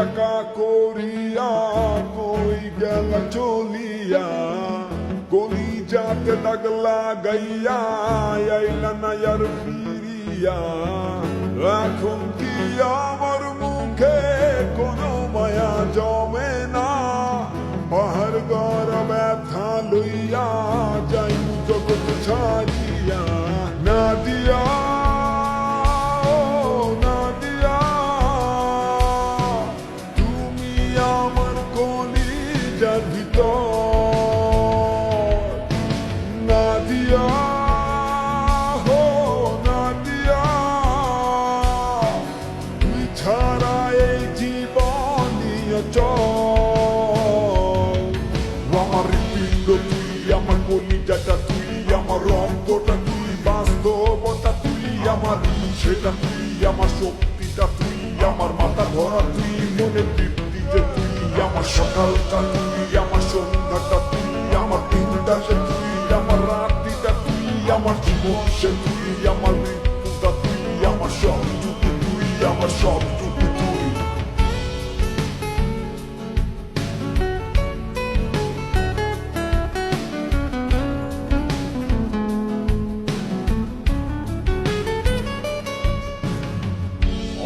একা করিয়া কই গেল চলিয়া কলিজাতে দাগ লাগাইয়া আইলা না আর ফিরিয়া এখন কি আমার মুখে কোনো মায়া জমে না পাহাড় গড় ব্যথা লইয়া যাই জগৎ ছাড়িয়া নাদিয়া নাদিয়া তুমি আমার কলিজার ভিতর নাদিয়া হো নাদিয়া তুই ছাড়া এই জীবনীয় আমার হৃদপিণ্ড তুই আমার কলিজাটা তুই আমার রক্তটা তুই বাস্তবতা তুই আমার সেটা তুই আমার শক্তিটা তুই আমার মাথা ধরা তুই মনে তৃপ্তি যে তুই আমার সকালটা তুই আমার সন্ধ্যাটা তুই আমার দিনটা সে তুই আমার রাত্রিটা তুই আমার জীবন সে তুই আমার মৃত্যুটা তুই আমার সবটুকু তুই আমার সবটুকু তুই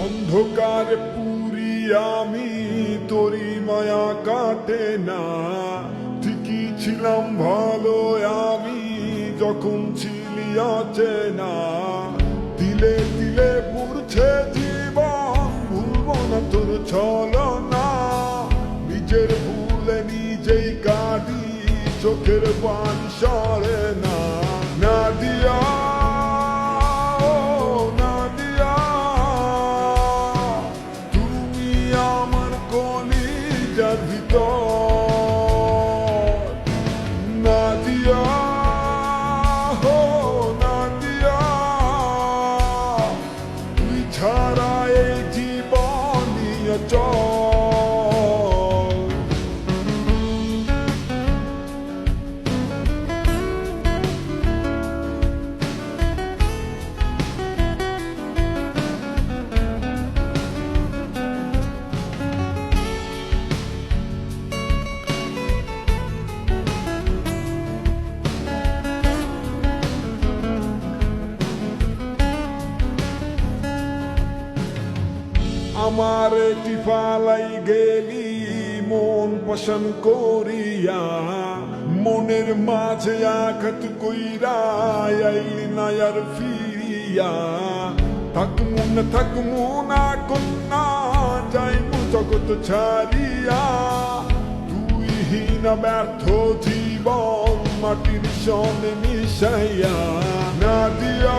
অন্ধকারে পুরি আমি তোরি মায়া কাটে না ঠিকই ছিলাম ভালো আমি যখন ছিলি অচেনা দিলে দিলে পুড়ছে জীবন ভুলব না তোর ছলনা নিজের ভুলে নিজেই কাঁদি চোখের পানি সরে না নাদিয়া নাদিয়া হো নাদিয়া তুই ছাড়া এই জীবনীয় আমার টিফালাই গেলি মন পছন্দ করিয়া মনের মাঝে আঘাত কইরা আইলি না আর ফিরিয়া থাকমু না কন্যা যাইমু জগৎ ছাড়িয়া তুই হীনা ব্যর্থ জীবন মাটির সনে মিশাইয়া নাদিয়া